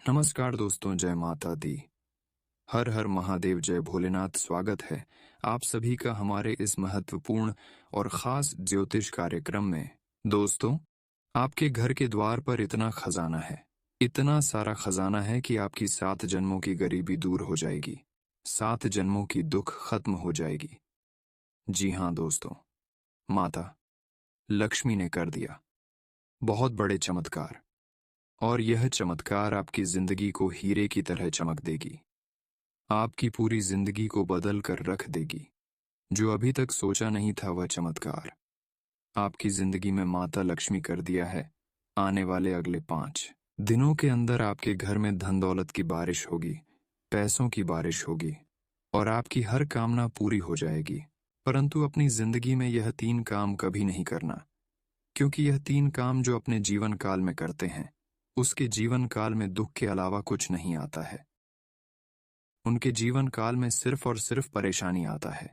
नमस्कार दोस्तों, जय माता दी। हर हर महादेव, जय भोलेनाथ। स्वागत है आप सभी का हमारे इस महत्वपूर्ण और खास ज्योतिष कार्यक्रम में। दोस्तों, आपके घर के द्वार पर इतना खजाना है, इतना सारा खजाना है कि आपकी 7 जन्मों की गरीबी दूर हो जाएगी, 7 जन्मों की दुख खत्म हो जाएगी। जी हाँ दोस्तों, माता लक्ष्मी ने कर दिया बहुत बड़े चमत्कार, और यह चमत्कार आपकी जिंदगी को हीरे की तरह चमक देगी, आपकी पूरी जिंदगी को बदल कर रख देगी। जो अभी तक सोचा नहीं था वह चमत्कार आपकी जिंदगी में माता लक्ष्मी कर दिया है। आने वाले अगले 5 दिनों के अंदर आपके घर में धन दौलत की बारिश होगी, पैसों की बारिश होगी, और आपकी हर कामना पूरी हो जाएगी। परंतु अपनी जिंदगी में यह 3 काम कभी नहीं करना, क्योंकि यह 3 काम जो अपने जीवन काल में करते हैं, उसके जीवन काल में दुख के अलावा कुछ नहीं आता है। उनके जीवन काल में सिर्फ और सिर्फ परेशानी आता है।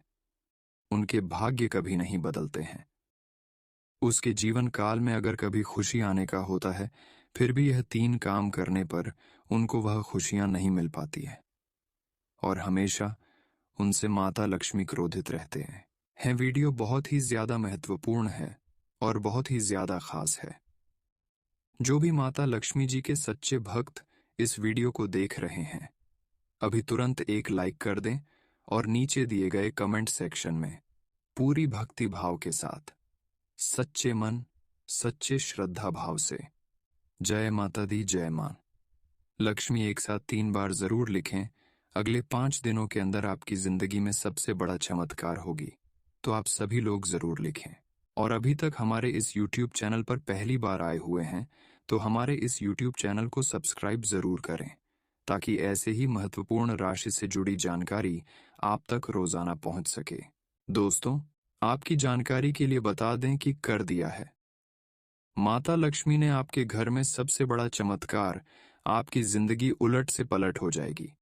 उनके भाग्य कभी नहीं बदलते हैं। उसके जीवन काल में अगर कभी खुशी आने का होता है, फिर भी यह 3 काम करने पर उनको वह खुशियां नहीं मिल पाती है, और हमेशा उनसे माता लक्ष्मी क्रोधित रहते हैं। वीडियो बहुत ही ज्यादा महत्वपूर्ण है और बहुत ही ज्यादा खास है। जो भी माता लक्ष्मी जी के सच्चे भक्त इस वीडियो को देख रहे हैं, अभी तुरंत एक लाइक कर दें और नीचे दिए गए कमेंट सेक्शन में पूरी भक्ति भाव के साथ, सच्चे मन, सच्चे श्रद्धा भाव से जय माता दी, जय मां लक्ष्मी एक साथ 3 बार जरूर लिखें। अगले 5 दिनों के अंदर आपकी जिंदगी में सबसे बड़ा चमत्कार होगी, तो आप सभी लोग जरूर लिखें। और अभी तक हमारे इस YouTube चैनल पर पहली बार आए हुए हैं, तो हमारे इस YouTube चैनल को सब्सक्राइब जरूर करें, ताकि ऐसे ही महत्वपूर्ण राशि से जुड़ी जानकारी आप तक रोजाना पहुंच सके। दोस्तों, आपकी जानकारी के लिए बता दें कि कर दिया है माता लक्ष्मी ने आपके घर में सबसे बड़ा चमत्कार। आपकी जिंदगी उलट से पलट हो जाएगी,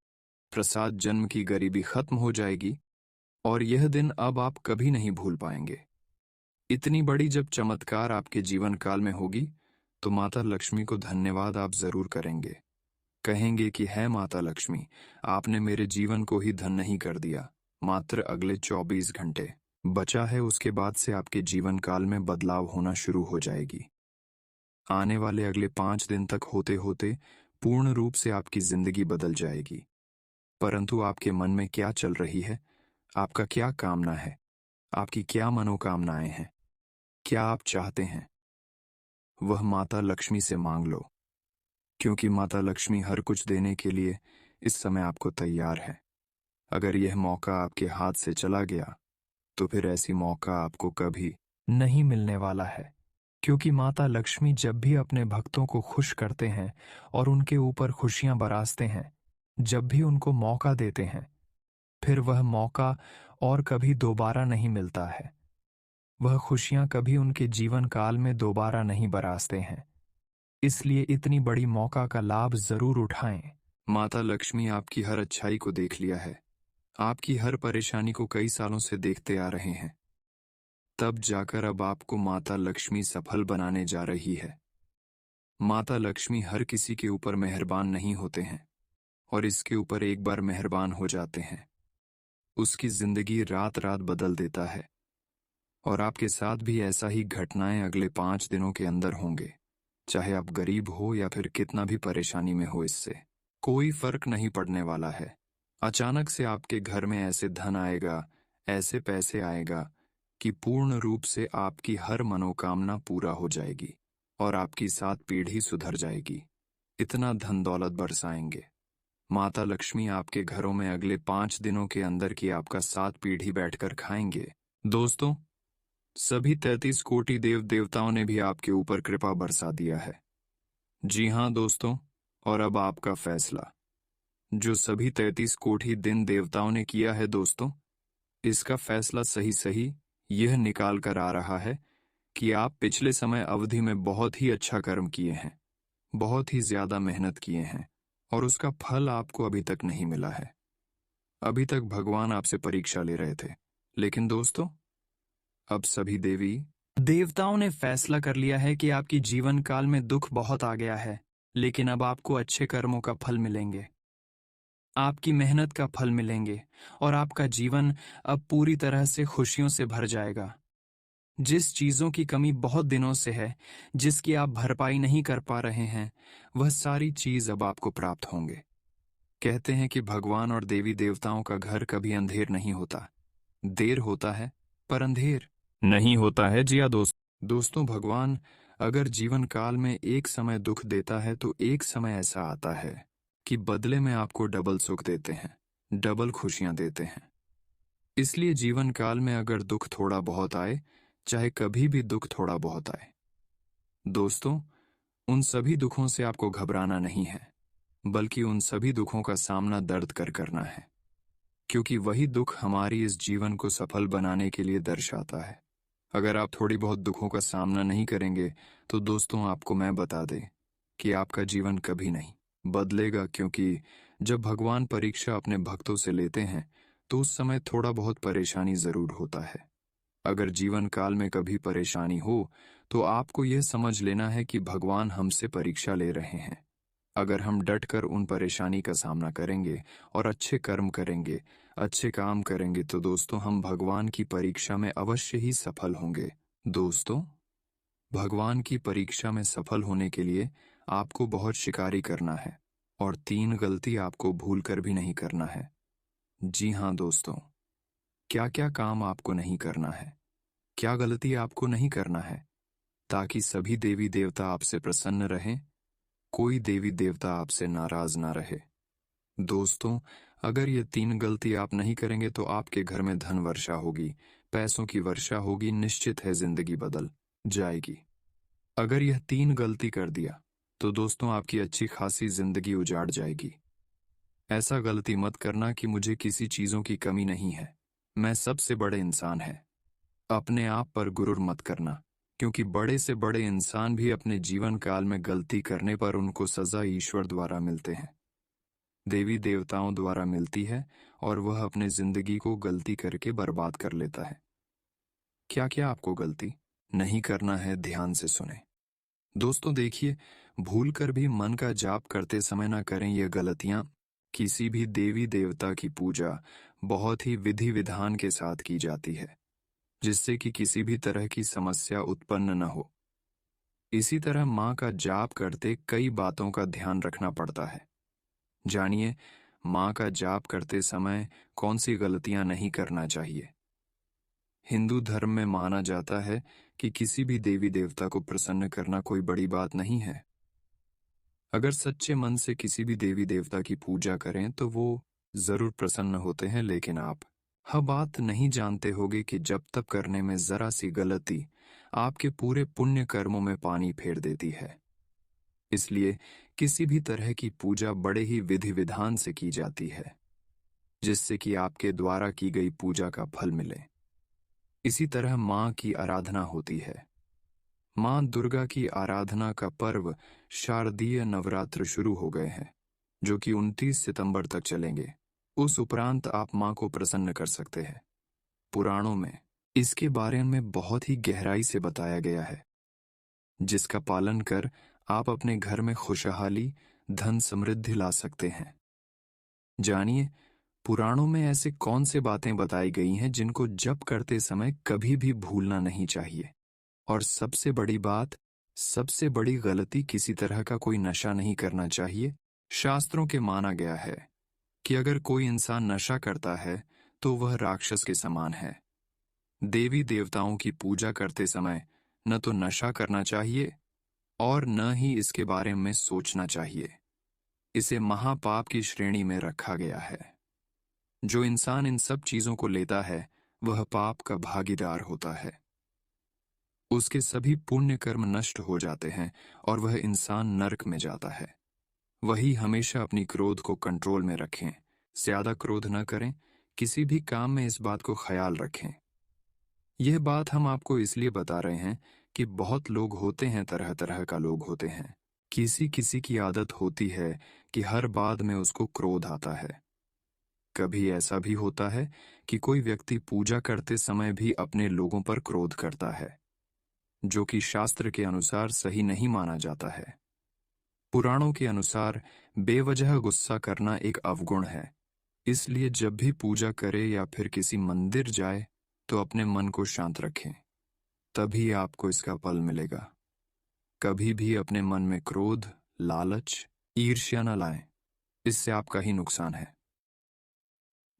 प्रसाद जन्म की गरीबी खत्म हो जाएगी, और यह दिन अब आप कभी नहीं भूल पाएंगे। इतनी बड़ी जब चमत्कार आपके जीवन काल में होगी, तो माता लक्ष्मी को धन्यवाद आप जरूर करेंगे। कहेंगे कि है माता लक्ष्मी, आपने मेरे जीवन को ही धन नहीं कर दिया। मात्र अगले 24 घंटे बचा है, उसके बाद से आपके जीवन काल में बदलाव होना शुरू हो जाएगी। आने वाले अगले 5 दिन तक होते होते पूर्ण रूप से आपकी जिंदगी बदल जाएगी। परंतु आपके मन में क्या चल रही है, आपका क्या कामना है, आपकी क्या मनोकामनाएं हैं, क्या आप चाहते हैं, वह माता लक्ष्मी से मांग लो, क्योंकि माता लक्ष्मी हर कुछ देने के लिए इस समय आपको तैयार है। अगर यह मौका आपके हाथ से चला गया, तो फिर ऐसी मौका आपको कभी नहीं मिलने वाला है, क्योंकि माता लक्ष्मी जब भी अपने भक्तों को खुश करते हैं और उनके ऊपर खुशियां बरसाते हैं, जब भी उनको मौका देते हैं, फिर वह मौका और कभी दोबारा नहीं मिलता है। वह खुशियां कभी उनके जीवन काल में दोबारा नहीं बरसाते हैं। इसलिए इतनी बड़ी मौका का लाभ जरूर उठाएं। माता लक्ष्मी आपकी हर अच्छाई को देख लिया है, आपकी हर परेशानी को कई सालों से देखते आ रहे हैं। तब जाकर अब आपको माता लक्ष्मी सफल बनाने जा रही है। माता लक्ष्मी हर किसी के ऊपर मेहरबान नहीं होते हैं, और इसके ऊपर एक बार मेहरबान हो जाते हैं, उसकी जिंदगी रात रात बदल देता है। और आपके साथ भी ऐसा ही घटनाएं अगले 5 दिनों के अंदर होंगे। चाहे आप गरीब हो या फिर कितना भी परेशानी में हो, इससे कोई फर्क नहीं पड़ने वाला है। अचानक से आपके घर में ऐसे धन आएगा, ऐसे पैसे आएगा कि पूर्ण रूप से आपकी हर मनोकामना पूरा हो जाएगी, और आपकी 7 पीढ़ी सुधर जाएगी। इतना धन दौलत बरसाएंगे माता लक्ष्मी आपके घरों में अगले 5 दिनों के अंदर कि आपका 7 पीढ़ी बैठकर खाएंगे। दोस्तों, सभी 33 कोटि देव देवताओं ने भी आपके ऊपर कृपा बरसा दिया है। जी हाँ दोस्तों, और अब आपका फैसला, जो सभी 33 कोटि दिन देवताओं ने किया है दोस्तों, इसका फैसला सही सही यह निकाल कर आ रहा है कि आप पिछले समय अवधि में बहुत ही अच्छा कर्म किए हैं, बहुत ही ज्यादा मेहनत किए हैं, और उसका फल आपको अभी तक नहीं मिला है। अभी तक भगवान आपसे परीक्षा ले रहे थे, लेकिन दोस्तों, अब सभी देवी देवताओं ने फैसला कर लिया है कि आपकी जीवन काल में दुख बहुत आ गया है, लेकिन अब आपको अच्छे कर्मों का फल मिलेंगे, आपकी मेहनत का फल मिलेंगे, और आपका जीवन अब पूरी तरह से खुशियों से भर जाएगा। जिस चीजों की कमी बहुत दिनों से है, जिसकी आप भरपाई नहीं कर पा रहे हैं, वह सारी चीज अब आपको प्राप्त होंगे। कहते हैं कि भगवान और देवी देवताओं का घर कभी अंधेर नहीं होता। देर होता है, पर अंधेर नहीं होता है। जी हाँ दोस्तों, भगवान अगर जीवन काल में एक समय दुख देता है तो एक समय ऐसा आता है कि बदले में आपको डबल सुख देते हैं, डबल खुशियां देते हैं। इसलिए जीवन काल में अगर दुख थोड़ा बहुत आए, चाहे कभी भी दुख थोड़ा बहुत आए, दोस्तों, उन सभी दुखों से आपको घबराना नहीं है, बल्कि उन सभी दुखों का सामना दर्द कर करना है, क्योंकि वही दुख हमारी इस जीवन को सफल बनाने के लिए दर्शाता है। अगर आप थोड़ी बहुत दुखों का सामना नहीं करेंगे, तो दोस्तों आपको मैं बता दें कि आपका जीवन कभी नहीं बदलेगा, क्योंकि जब भगवान परीक्षा अपने भक्तों से लेते हैं तो उस समय थोड़ा बहुत परेशानी जरूर होता है। अगर जीवन काल में कभी परेशानी हो तो आपको यह समझ लेना है कि भगवान हमसे परीक्षा ले रहे हैं। अगर हम डटकर उन परेशानी का सामना करेंगे और अच्छे कर्म करेंगे, अच्छे काम करेंगे, तो दोस्तों हम भगवान की परीक्षा में अवश्य ही सफल होंगे। दोस्तों, भगवान की परीक्षा में सफल होने के लिए आपको बहुत शिकारी करना है, और 3 गलती आपको भूल कर भी नहीं करना है। जी हाँ दोस्तों, क्या क्या काम आपको नहीं करना है, क्या गलती आपको नहीं करना है, ताकि सभी देवी देवता आपसे प्रसन्न रहें, कोई देवी देवता आपसे नाराज ना रहे। दोस्तों, अगर ये 3 गलती आप नहीं करेंगे तो आपके घर में धन वर्षा होगी, पैसों की वर्षा होगी, निश्चित है जिंदगी बदल जाएगी। अगर यह 3 गलती कर दिया तो दोस्तों आपकी अच्छी खासी जिंदगी उजाड़ जाएगी। ऐसा गलती मत करना कि मुझे किसी चीजों की कमी नहीं है, मैं सबसे बड़े इंसान है। अपने आप पर गुरूर मत करना, क्योंकि बड़े से बड़े इंसान भी अपने जीवन काल में गलती करने पर उनको सजा ईश्वर द्वारा मिलते हैं, देवी देवताओं द्वारा मिलती है, और वह अपने जिंदगी को गलती करके बर्बाद कर लेता है। क्या क्या आपको गलती नहीं करना है, ध्यान से सुने। दोस्तों देखिए, भूल कर भी मन का जाप करते समय ना करें ये गलतियां। किसी भी देवी देवता की पूजा बहुत ही विधि विधान के साथ की जाती है, जिससे कि किसी भी तरह की समस्या उत्पन्न न हो। इसी तरह माँ का जाप करते कई बातों का ध्यान रखना पड़ता है। जानिए, माँ का जाप करते समय कौन सी गलतियां नहीं करना चाहिए। हिंदू धर्म में माना जाता है कि किसी भी देवी देवता को प्रसन्न करना कोई बड़ी बात नहीं है। अगर सच्चे मन से किसी भी देवी देवता की पूजा करें तो वो जरूर प्रसन्न होते हैं, लेकिन आप यह बात नहीं जानते होगे कि जब तप करने में जरा सी गलती आपके पूरे पुण्य कर्मों में पानी फेर देती है। इसलिए किसी भी तरह की पूजा बड़े ही विधि विधान से की जाती है, जिससे कि आपके द्वारा की गई पूजा का फल मिले। इसी तरह माँ की आराधना होती है। माँ दुर्गा की आराधना का पर्व शारदीय नवरात्र शुरू हो गए हैं, जो कि 29 सितंबर तक चलेंगे। उस उपरांत आप माँ को प्रसन्न कर सकते हैं। पुराणों में इसके बारे में बहुत ही गहराई से बताया गया है, जिसका पालन कर आप अपने घर में खुशहाली, धन समृद्धि ला सकते हैं। जानिए, पुराणों में ऐसे कौन से बातें बताई गई हैं जिनको जप करते समय कभी भी भूलना नहीं चाहिए। और सबसे बड़ी बात, सबसे बड़ी गलती, किसी तरह का कोई नशा नहीं करना चाहिए। शास्त्रों के माना गया है कि अगर कोई इंसान नशा करता है तो वह राक्षस के समान है। देवी देवताओं की पूजा करते समय न तो नशा करना चाहिए और न ही इसके बारे में सोचना चाहिए। इसे महापाप की श्रेणी में रखा गया है। जो इंसान इन सब चीजों को लेता है वह पाप का भागीदार होता है। उसके सभी पुण्य कर्म नष्ट हो जाते हैं और वह इंसान नरक में जाता है। वही हमेशा अपनी क्रोध को कंट्रोल में रखें, ज्यादा क्रोध न करें, किसी भी काम में इस बात को ख्याल रखें। यह बात हम आपको इसलिए बता रहे हैं कि बहुत लोग होते हैं, तरह तरह का लोग होते हैं। किसी किसी की आदत होती है कि हर बात में उसको क्रोध आता है। कभी ऐसा भी होता है कि कोई व्यक्ति पूजा करते समय भी अपने लोगों पर क्रोध करता है, जो कि शास्त्र के अनुसार सही नहीं माना जाता है। पुराणों के अनुसार बेवजह गुस्सा करना एक अवगुण है। इसलिए जब भी पूजा करे या फिर किसी मंदिर जाए तो अपने मन को शांत रखें, तभी आपको इसका फल मिलेगा। कभी भी अपने मन में क्रोध, लालच, ईर्ष्या न लाएं, इससे आपका ही नुकसान है।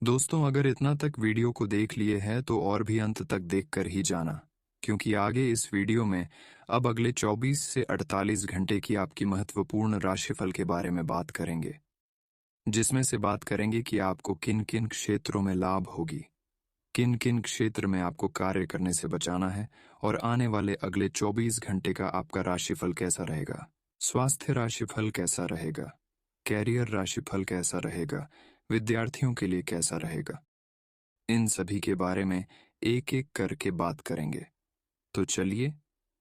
दोस्तों, अगर इतना तक वीडियो को देख लिए है तो और भी अंत तक देखकर ही जाना, क्योंकि आगे इस वीडियो में अब अगले 24 से 48 घंटे की आपकी महत्वपूर्ण राशिफल के बारे में बात करेंगे, जिसमें से बात करेंगे कि आपको किन किन क्षेत्रों में लाभ होगी, किन किन क्षेत्र में आपको कार्य करने से बचाना है, और आने वाले अगले 24 घंटे का आपका राशिफल कैसा रहेगा। स्वास्थ्य राशिफल कैसा रहेगा, कैरियर राशिफल कैसा रहेगा, विद्यार्थियों के लिए कैसा रहेगा, इन सभी के बारे में एक एक करके बात करेंगे। तो चलिए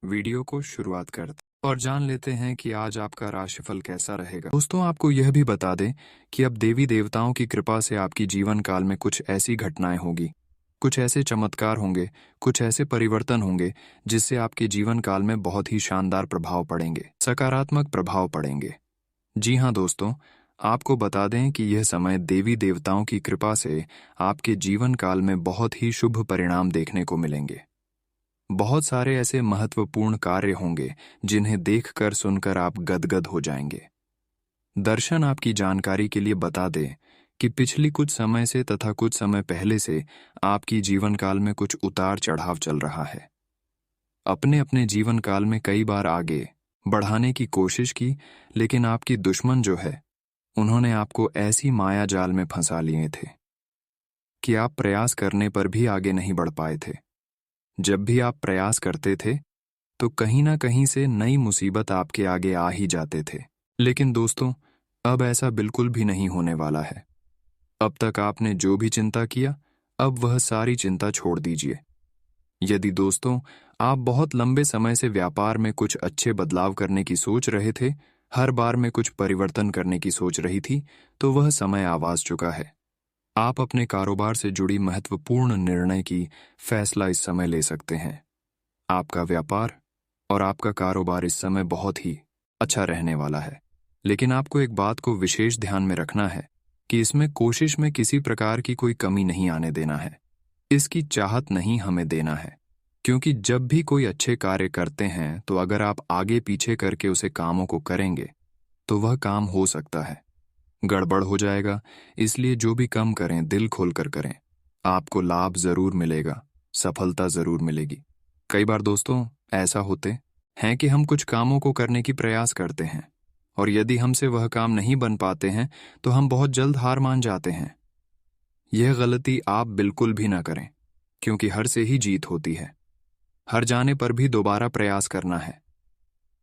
वीडियो को शुरुआत करते हैं और जान लेते हैं कि आज आपका राशिफल कैसा रहेगा। दोस्तों, आपको यह भी बता दें कि अब देवी देवताओं की कृपा से आपकी जीवन काल में कुछ ऐसी घटनाएं होगी, कुछ ऐसे चमत्कार होंगे, कुछ ऐसे परिवर्तन होंगे जिससे आपके जीवन काल में बहुत ही शानदार प्रभाव पड़ेंगे, सकारात्मक प्रभाव पड़ेंगे। जी हाँ दोस्तों, आपको बता दें कि यह समय देवी देवताओं की कृपा से आपके जीवन काल में बहुत ही शुभ परिणाम देखने को मिलेंगे। बहुत सारे ऐसे महत्वपूर्ण कार्य होंगे जिन्हें देखकर सुनकर आप गदगद हो जाएंगे। दर्शन आपकी जानकारी के लिए बता दें कि पिछली कुछ समय से तथा कुछ समय पहले से आपकी जीवन काल में कुछ उतार चढ़ाव चल रहा है। अपने अपने जीवन काल में कई बार आगे बढ़ाने की कोशिश की, लेकिन आपकी दुश्मन जो है, उन्होंने आपको ऐसी माया जाल में फंसा लिए थे कि आप प्रयास करने पर भी आगे नहीं बढ़ पाए थे। जब भी आप प्रयास करते थे तो कहीं ना कहीं से नई मुसीबत आपके आगे आ ही जाते थे। लेकिन दोस्तों, अब ऐसा बिल्कुल भी नहीं होने वाला है। अब तक आपने जो भी चिंता किया, अब वह सारी चिंता छोड़ दीजिए। यदि दोस्तों आप बहुत लंबे समय से व्यापार में कुछ अच्छे बदलाव करने की सोच रहे थे, हर बार में कुछ परिवर्तन करने की सोच रही थी, तो वह समय आ चुका है। आप अपने कारोबार से जुड़ी महत्वपूर्ण निर्णय की फैसला इस समय ले सकते हैं। आपका व्यापार और आपका कारोबार इस समय बहुत ही अच्छा रहने वाला है। लेकिन आपको एक बात को विशेष ध्यान में रखना है कि इसमें कोशिश में किसी प्रकार की कोई कमी नहीं आने देना है। इसकी चाहत नहीं हमें देना है, क्योंकि जब भी कोई अच्छे कार्य करते हैं तो अगर आप आगे पीछे करके उसे कामों को करेंगे तो वह काम हो सकता है गड़बड़ हो जाएगा। इसलिए जो भी काम करें दिल खोलकर करें, आपको लाभ जरूर मिलेगा, सफलता जरूर मिलेगी। कई बार दोस्तों ऐसा होते हैं कि हम कुछ कामों को करने की प्रयास करते हैं और यदि हमसे वह काम नहीं बन पाते हैं तो हम बहुत जल्द हार मान जाते हैं। यह गलती आप बिल्कुल भी ना करें, क्योंकि हर से ही जीत होती है। हर जाने पर भी दोबारा प्रयास करना है।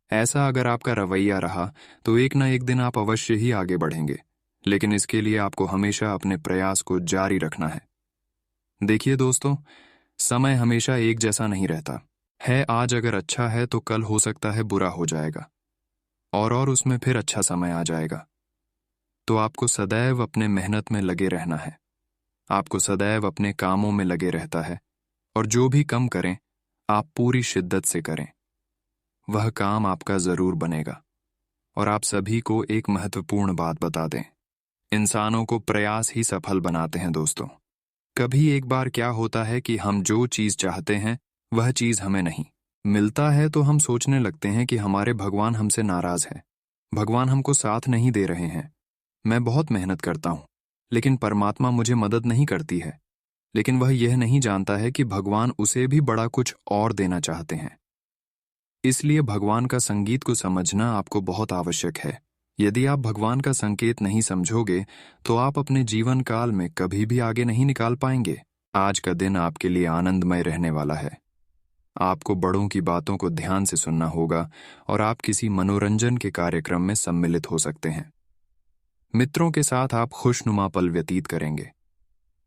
ऐसा अगर आपका रवैया रहा तो एक ना एक दिन आप अवश्य ही आगे बढ़ेंगे, लेकिन इसके लिए आपको हमेशा अपने प्रयास को जारी रखना है। देखिए दोस्तों, समय हमेशा एक जैसा नहीं रहता है। आज अगर अच्छा है तो कल हो सकता है बुरा हो जाएगा और उसमें फिर अच्छा समय आ जाएगा। तो आपको सदैव अपने मेहनत में लगे रहना है। आपको सदैव अपने कामों में लगे रहता है और जो भी कम करें आप पूरी शिद्दत से करें, वह काम आपका जरूर बनेगा। और आप सभी को एक महत्वपूर्ण बात बता दें, इंसानों को प्रयास ही सफल बनाते हैं दोस्तों। कभी एक बार क्या होता है कि हम जो चीज चाहते हैं वह चीज हमें नहीं मिलता है तो हम सोचने लगते हैं कि हमारे भगवान हमसे नाराज हैं, भगवान हमको साथ नहीं दे रहे हैं। मैं बहुत मेहनत करता हूं लेकिन परमात्मा मुझे मदद नहीं करती है। लेकिन वह यह नहीं जानता है कि भगवान उसे भी बड़ा कुछ और देना चाहते हैं। इसलिए भगवान का संगीत को समझना आपको बहुत आवश्यक है। यदि आप भगवान का संकेत नहीं समझोगे तो आप अपने जीवन काल में कभी भी आगे नहीं निकाल पाएंगे। आज का दिन आपके लिए आनंदमय रहने वाला है। आपको बड़ों की बातों को ध्यान से सुनना होगा और आप किसी मनोरंजन के कार्यक्रम में सम्मिलित हो सकते हैं। मित्रों के साथ आप खुशनुमा पल व्यतीत करेंगे।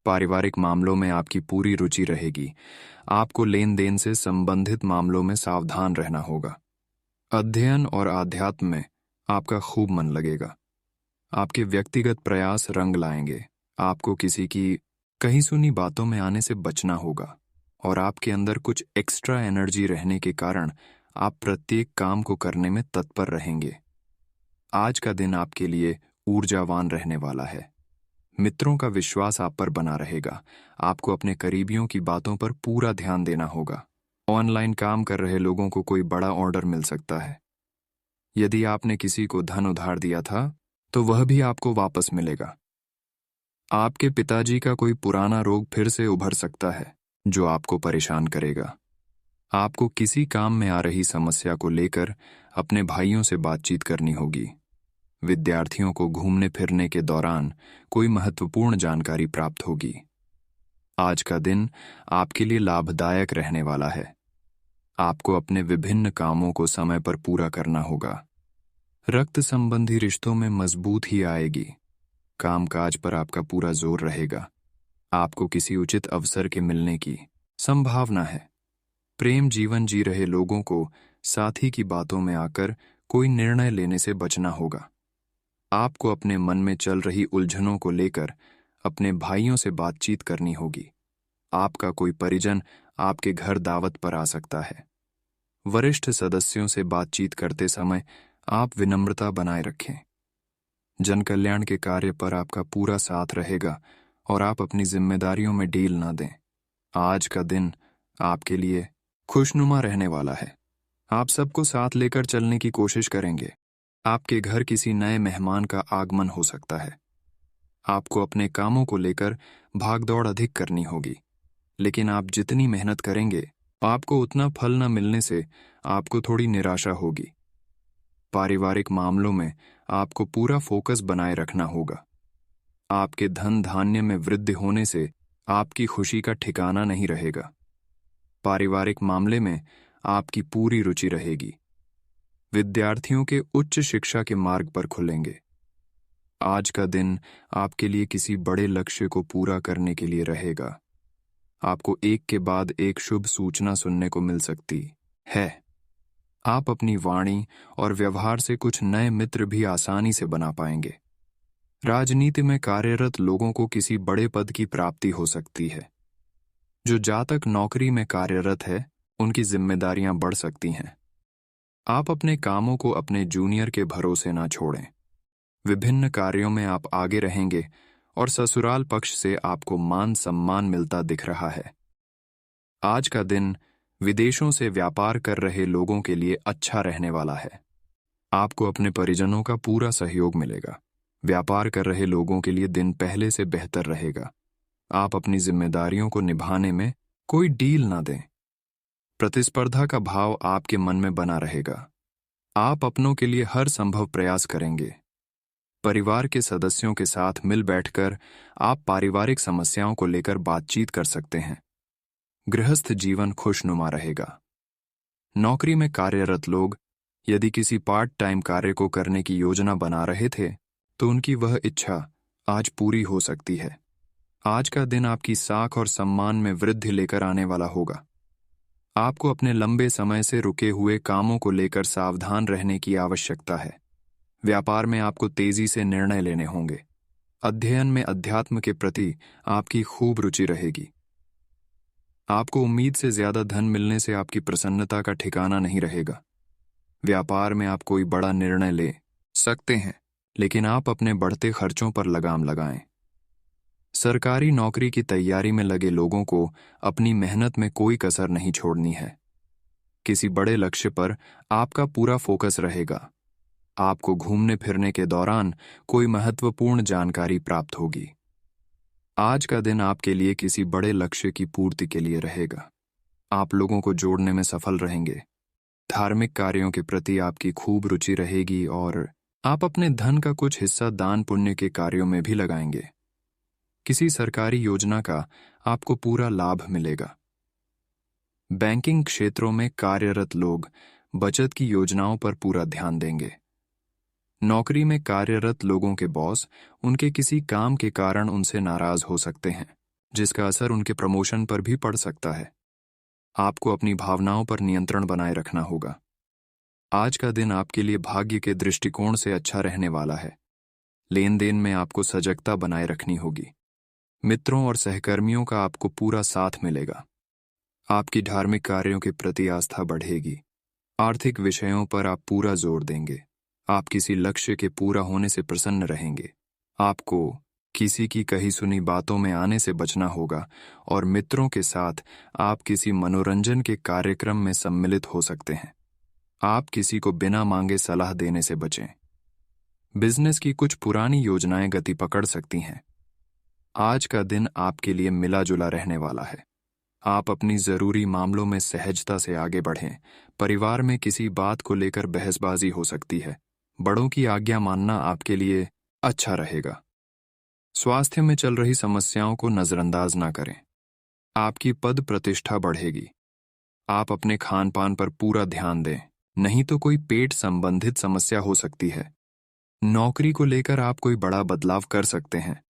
पारिवारिक मामलों में आपकी पूरी रुचि रहेगी। आपको लेन देन से संबंधित मामलों में सावधान रहना होगा। अध्ययन और आध्यात्म में आपका खूब मन लगेगा। आपके व्यक्तिगत प्रयास रंग लाएंगे। आपको किसी की कहीं सुनी बातों में आने से बचना होगा और आपके अंदर कुछ एक्स्ट्रा एनर्जी रहने के कारण आप प्रत्येक काम को करने में तत्पर रहेंगे। आज का दिन आपके लिए ऊर्जावान रहने वाला है। मित्रों का विश्वास आप पर बना रहेगा। आपको अपने करीबियों की बातों पर पूरा ध्यान देना होगा। ऑनलाइन काम कर रहे लोगों को कोई बड़ा ऑर्डर मिल सकता है। यदि आपने किसी को धन उधार दिया था, तो वह भी आपको वापस मिलेगा। आपके पिताजी का कोई पुराना रोग फिर से उभर सकता है, जो आपको परेशान करेगा। आपको किसी काम में आ रही समस्या को लेकर अपने भाइयों से बातचीत करनी होगी। विद्यार्थियों को घूमने फिरने के दौरान कोई महत्वपूर्ण जानकारी प्राप्त होगी। आज का दिन आपके लिए लाभदायक रहने वाला है। आपको अपने विभिन्न कामों को समय पर पूरा करना होगा। रक्त संबंधी रिश्तों में मजबूत ही आएगी। कामकाज पर आपका पूरा जोर रहेगा। आपको किसी उचित अवसर के मिलने की संभावना है। प्रेम जीवन जी रहे लोगों को साथी की बातों में आकर कोई निर्णय लेने से बचना होगा। आपको अपने मन में चल रही उलझनों को लेकर अपने भाइयों से बातचीत करनी होगी। आपका कोई परिजन आपके घर दावत पर आ सकता है। वरिष्ठ सदस्यों से बातचीत करते समय आप विनम्रता बनाए रखें। जन कल्याण के कार्य पर आपका पूरा साथ रहेगा और आप अपनी जिम्मेदारियों में ढील ना दें। आज का दिन आपके लिए खुशनुमा रहने वाला है। आप सबको साथ लेकर चलने की कोशिश करेंगे। आपके घर किसी नए मेहमान का आगमन हो सकता है। आपको अपने कामों को लेकर भागदौड़ अधिक करनी होगी, लेकिन आप जितनी मेहनत करेंगे, आपको उतना फल न मिलने से आपको थोड़ी निराशा होगी। पारिवारिक मामलों में आपको पूरा फोकस बनाए रखना होगा। आपके धन धान्य में वृद्धि होने से आपकी खुशी का ठिकाना नहीं रहेगा। पारिवारिक मामले में आपकी पूरी रुचि रहेगी। विद्यार्थियों के उच्च शिक्षा के मार्ग पर खुलेंगे। आज का दिन आपके लिए किसी बड़े लक्ष्य को पूरा करने के लिए रहेगा। आपको एक के बाद एक शुभ सूचना सुनने को मिल सकती है। आप अपनी वाणी और व्यवहार से कुछ नए मित्र भी आसानी से बना पाएंगे। राजनीति में कार्यरत लोगों को किसी बड़े पद की प्राप्ति हो सकती है। जो जातक नौकरी में कार्यरत है, उनकी जिम्मेदारियां बढ़ सकती हैं। आप अपने कामों को अपने जूनियर के भरोसे ना छोड़ें। विभिन्न कार्यों में आप आगे रहेंगे और ससुराल पक्ष से आपको मान सम्मान मिलता दिख रहा है। आज का दिन विदेशों से व्यापार कर रहे लोगों के लिए अच्छा रहने वाला है। आपको अपने परिजनों का पूरा सहयोग मिलेगा। व्यापार कर रहे लोगों के लिए दिन पहले से बेहतर रहेगा। आप अपनी जिम्मेदारियों को निभाने में कोई डील ना दें। प्रतिस्पर्धा का भाव आपके मन में बना रहेगा। आप अपनों के लिए हर संभव प्रयास करेंगे। परिवार के सदस्यों के साथ मिल बैठकर आप पारिवारिक समस्याओं को लेकर बातचीत कर सकते हैं। गृहस्थ जीवन खुशनुमा रहेगा। नौकरी में कार्यरत लोग यदि किसी पार्ट टाइम कार्य को करने की योजना बना रहे थे, तो उनकी वह इच्छा आज पूरी हो सकती है। आज का दिन आपकी साख और सम्मान में वृद्धि लेकर आने वाला होगा। आपको अपने लंबे समय से रुके हुए कामों को लेकर सावधान रहने की आवश्यकता है। व्यापार में आपको तेजी से निर्णय लेने होंगे। अध्ययन में अध्यात्म के प्रति आपकी खूब रुचि रहेगी। आपको उम्मीद से ज्यादा धन मिलने से आपकी प्रसन्नता का ठिकाना नहीं रहेगा। व्यापार में आप कोई बड़ा निर्णय ले सकते हैं, लेकिन आप अपने बढ़ते खर्चों पर लगाम लगाएं। सरकारी नौकरी की तैयारी में लगे लोगों को अपनी मेहनत में कोई कसर नहीं छोड़नी है। किसी बड़े लक्ष्य पर आपका पूरा फोकस रहेगा। आपको घूमने फिरने के दौरान कोई महत्वपूर्ण जानकारी प्राप्त होगी। आज का दिन आपके लिए किसी बड़े लक्ष्य की पूर्ति के लिए रहेगा। आप लोगों को जोड़ने में सफल रहेंगे। धार्मिक कार्यों के प्रति आपकी खूब रुचि रहेगी और आप अपने धन का कुछ हिस्सा दान पुण्य के कार्यों में भी लगाएंगे। किसी सरकारी योजना का आपको पूरा लाभ मिलेगा। बैंकिंग क्षेत्रों में कार्यरत लोग बचत की योजनाओं पर पूरा ध्यान देंगे। नौकरी में कार्यरत लोगों के बॉस उनके किसी काम के कारण उनसे नाराज हो सकते हैं, जिसका असर उनके प्रमोशन पर भी पड़ सकता है। आपको अपनी भावनाओं पर नियंत्रण बनाए रखना होगा। आज का दिन आपके लिए भाग्य के दृष्टिकोण से अच्छा रहने वाला है। लेन देन में आपको सजगता बनाए रखनी होगी। मित्रों और सहकर्मियों का आपको पूरा साथ मिलेगा। आपकी धार्मिक कार्यों के प्रति आस्था बढ़ेगी। आर्थिक विषयों पर आप पूरा जोर देंगे। आप किसी लक्ष्य के पूरा होने से प्रसन्न रहेंगे। आपको किसी की कही सुनी बातों में आने से बचना होगा और मित्रों के साथ आप किसी मनोरंजन के कार्यक्रम में सम्मिलित हो सकते हैं। आप किसी को बिना मांगे सलाह देने से बचें। बिजनेस की कुछ पुरानी योजनाएं गति पकड़ सकती हैं। आज का दिन आपके लिए मिला जुला रहने वाला है। आप अपनी जरूरी मामलों में सहजता से आगे बढ़ें। परिवार में किसी बात को लेकर बहसबाजी हो सकती है। बड़ों की आज्ञा मानना आपके लिए अच्छा रहेगा। स्वास्थ्य में चल रही समस्याओं को नजरअंदाज ना करें। आपकी पद प्रतिष्ठा बढ़ेगी। आप अपने खान पान पर पूरा ध्यान दें, नहीं तो कोई पेट संबंधित समस्या हो सकती है। नौकरी को लेकर आप कोई बड़ा बदलाव कर सकते हैं।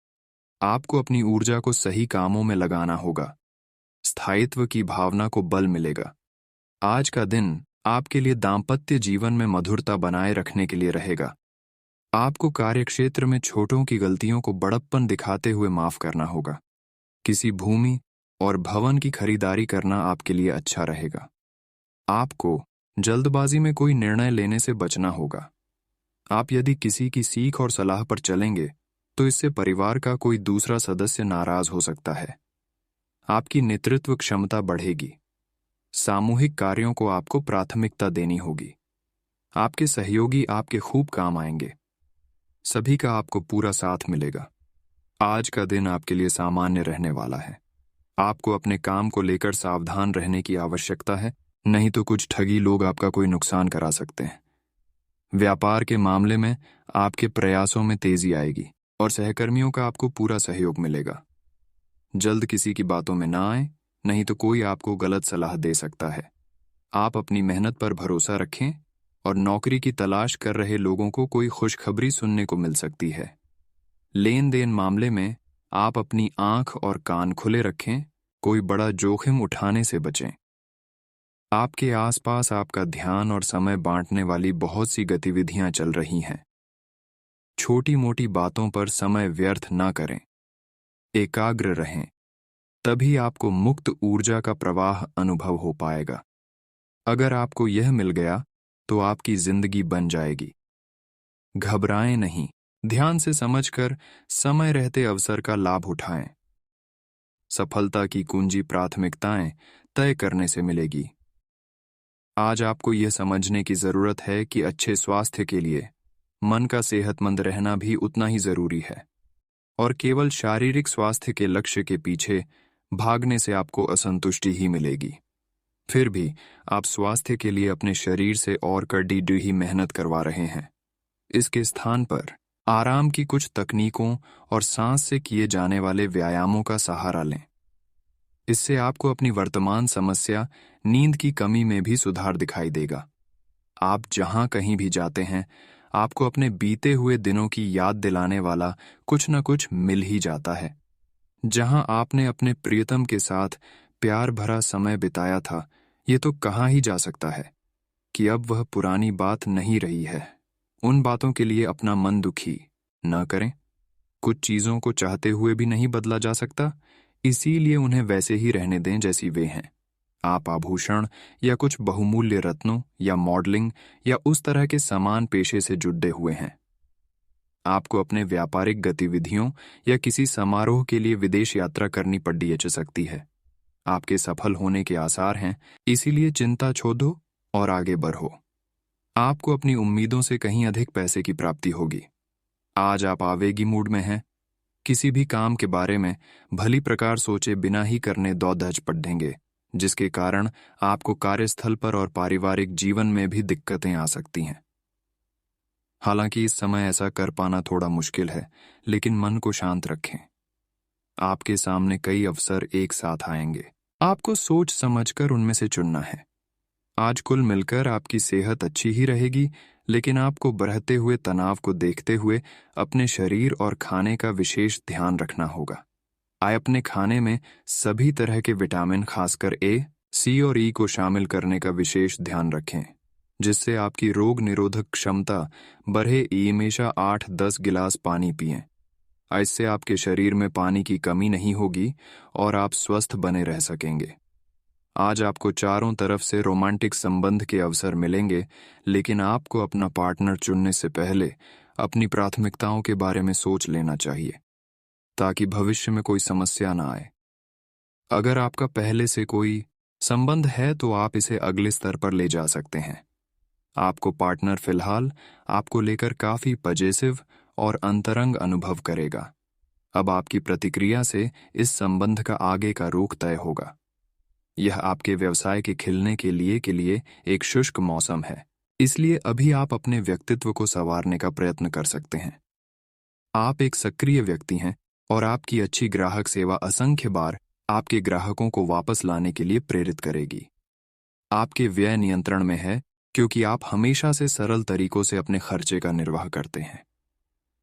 आपको अपनी ऊर्जा को सही कामों में लगाना होगा। स्थायित्व की भावना को बल मिलेगा। आज का दिन आपके लिए दाम्पत्य जीवन में मधुरता बनाए रखने के लिए रहेगा। आपको कार्यक्षेत्र में छोटों की गलतियों को बड़प्पन दिखाते हुए माफ करना होगा। किसी भूमि और भवन की खरीदारी करना आपके लिए अच्छा रहेगा। आपको जल्दबाजी में कोई निर्णय लेने से बचना होगा। आप यदि किसी की सीख और सलाह पर चलेंगे तो इससे परिवार का कोई दूसरा सदस्य नाराज हो सकता है। आपकी नेतृत्व क्षमता बढ़ेगी। सामूहिक कार्यों को आपको प्राथमिकता देनी होगी। आपके सहयोगी आपके खूब काम आएंगे। सभी का आपको पूरा साथ मिलेगा। आज का दिन आपके लिए सामान्य रहने वाला है। आपको अपने काम को लेकर सावधान रहने की आवश्यकता है, नहीं तो कुछ ठगी लोग आपका कोई नुकसान करा सकते हैं। व्यापार के मामले में आपके प्रयासों में तेजी आएगी और सहकर्मियों का आपको पूरा सहयोग मिलेगा। जल्द किसी की बातों में ना आए, नहीं तो कोई आपको गलत सलाह दे सकता है। आप अपनी मेहनत पर भरोसा रखें और नौकरी की तलाश कर रहे लोगों को कोई खुशखबरी सुनने को मिल सकती है। लेन देन मामले में आप अपनी आंख और कान खुले रखें, कोई बड़ा जोखिम उठाने से बचें। आपके आसपास आपका ध्यान और समय बांटने वाली बहुत सी गतिविधियां चल रही हैं। छोटी मोटी बातों पर समय व्यर्थ ना करें। एकाग्र रहें, तभी आपको मुक्त ऊर्जा का प्रवाह अनुभव हो पाएगा। अगर आपको यह मिल गया तो आपकी जिंदगी बन जाएगी। घबराएं नहीं, ध्यान से समझकर समय रहते अवसर का लाभ उठाएं। सफलता की कुंजी प्राथमिकताएं तय करने से मिलेगी। आज आपको यह समझने की जरूरत है कि अच्छे स्वास्थ्य के लिए मन का सेहतमंद रहना भी उतना ही जरूरी है, और केवल शारीरिक स्वास्थ्य के लक्ष्य के पीछे भागने से आपको असंतुष्टि ही मिलेगी। फिर भी आप स्वास्थ्य के लिए अपने शरीर से और कड़ी मेहनत करवा रहे हैं। इसके स्थान पर आराम की कुछ तकनीकों और सांस से किए जाने वाले व्यायामों का सहारा लें। इससे आपको अपनी वर्तमान समस्या नींद की कमी में भी सुधार दिखाई देगा। आप जहां कहीं भी जाते हैं, आपको अपने बीते हुए दिनों की याद दिलाने वाला कुछ न कुछ मिल ही जाता है। जहां आपने अपने प्रियतम के साथ प्यार भरा समय बिताया था, ये तो कहा ही जा सकता है कि अब वह पुरानी बात नहीं रही है। उन बातों के लिए अपना मन दुखी न करें। कुछ चीजों को चाहते हुए भी नहीं बदला जा सकता, इसीलिए उन्हें वैसे ही रहने दें जैसी वे हैं। आप आभूषण या कुछ बहुमूल्य रत्नों या मॉडलिंग या उस तरह के समान पेशे से जुड़े हुए हैं। आपको अपने व्यापारिक गतिविधियों या किसी समारोह के लिए विदेश यात्रा करनी पड़ सकती है। आपके सफल होने के आसार हैं, इसीलिए चिंता छोड़ दो और आगे बढ़ो। आपको अपनी उम्मीदों से कहीं अधिक पैसे की प्राप्ति होगी। आज आप आवेगी मूड में हैं। किसी भी काम के बारे में भली प्रकार सोचे बिना ही करने दौड़-धज पड़ेंगे, जिसके कारण आपको कार्यस्थल पर और पारिवारिक जीवन में भी दिक्कतें आ सकती हैं। हालांकि इस समय ऐसा कर पाना थोड़ा मुश्किल है, लेकिन मन को शांत रखें। आपके सामने कई अवसर एक साथ आएंगे। आपको सोच समझकर उनमें से चुनना है। आज कुल मिलकर आपकी सेहत अच्छी ही रहेगी, लेकिन आपको बढ़ते हुए तनाव को देखते हुए अपने शरीर और खाने का विशेष ध्यान रखना होगा। अपने खाने में सभी तरह के विटामिन, खासकर ए, सी और ई को शामिल करने का विशेष ध्यान रखें, जिससे आपकी रोग निरोधक क्षमता बढ़े। हमेशा 8-10 गिलास पानी पिएं। इससे आपके शरीर में पानी की कमी नहीं होगी और आप स्वस्थ बने रह सकेंगे। आज आपको चारों तरफ से रोमांटिक संबंध के अवसर मिलेंगे, लेकिन आपको अपना पार्टनर चुनने से पहले अपनी प्राथमिकताओं के बारे में सोच लेना चाहिए, ताकि भविष्य में कोई समस्या ना आए। अगर आपका पहले से कोई संबंध है तो आप इसे अगले स्तर पर ले जा सकते हैं। आपको पार्टनर फिलहाल आपको लेकर काफी पजेसिव और अंतरंग अनुभव करेगा। अब आपकी प्रतिक्रिया से इस संबंध का आगे का रुख तय होगा। यह आपके व्यवसाय के खिलने के लिए एक शुष्क मौसम है, इसलिए अभी आप अपने व्यक्तित्व को संवारने का प्रयत्न कर सकते हैं। आप एक सक्रिय व्यक्ति हैं और आपकी अच्छी ग्राहक सेवा असंख्य बार आपके ग्राहकों को वापस लाने के लिए प्रेरित करेगी। आपके व्यय नियंत्रण में है, क्योंकि आप हमेशा से सरल तरीकों से अपने खर्चे का निर्वाह करते हैं।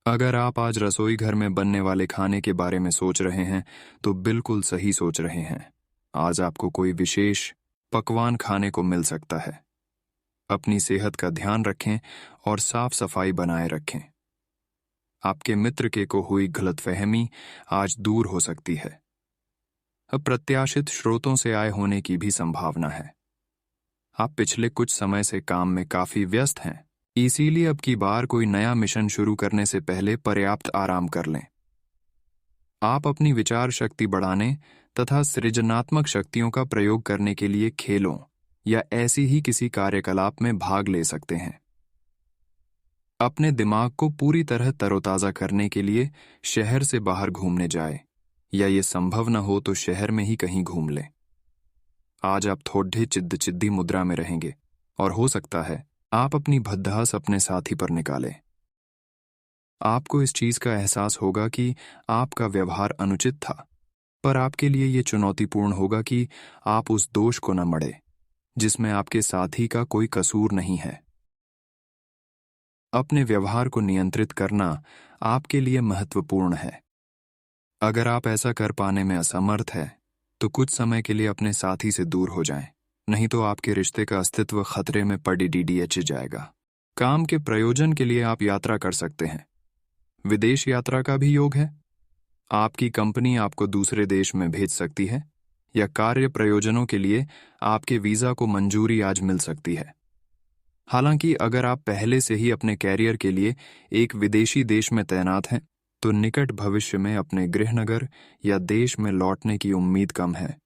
अगर आप आज रसोई घर में बनने वाले खाने के बारे में सोच रहे हैं तो बिल्कुल सही सोच रहे हैं। आज आपको कोई विशेष पकवान खाने को मिल सकता है। अपनी सेहत का ध्यान रखें और साफ सफाई बनाए रखें। आपके मित्र के को हुई गलतफहमी आज दूर हो सकती है। अप्रत्याशित स्रोतों से आय होने की भी संभावना है। आप पिछले कुछ समय से काम में काफी व्यस्त हैं, इसीलिए अब की बार कोई नया मिशन शुरू करने से पहले पर्याप्त आराम कर लें। आप अपनी विचार शक्ति बढ़ाने तथा सृजनात्मक शक्तियों का प्रयोग करने के लिए खेलों या ऐसी ही किसी कार्यकलाप में भाग ले सकते हैं। अपने दिमाग को पूरी तरह तरोताजा करने के लिए शहर से बाहर घूमने जाए, या ये संभव न हो तो शहर में ही कहीं घूम लें। आज आप थोड़े चिद्दी मुद्रा में रहेंगे और हो सकता है आप अपनी भद्दास अपने साथी पर निकालें। आपको इस चीज का एहसास होगा कि आपका व्यवहार अनुचित था, पर आपके लिए यह चुनौतीपूर्ण होगा कि आप उस दोष को न मढ़े जिसमें आपके साथी का कोई कसूर नहीं है। अपने व्यवहार को नियंत्रित करना आपके लिए महत्वपूर्ण है। अगर आप ऐसा कर पाने में असमर्थ हैं, तो कुछ समय के लिए अपने साथी से दूर हो जाएं, नहीं तो आपके रिश्ते का अस्तित्व खतरे में पड़ जाएगा। काम के प्रयोजन के लिए आप यात्रा कर सकते हैं। विदेश यात्रा का भी योग है। आपकी कंपनी आपको दूसरे देश में भेज सकती है, या कार्य प्रयोजनों के लिए आपके वीजा को मंजूरी आज मिल सकती है। हालांकि अगर आप पहले से ही अपने कैरियर के लिए एक विदेशी देश में तैनात हैं, तो निकट भविष्य में अपने गृहनगर या देश में लौटने की उम्मीद कम है।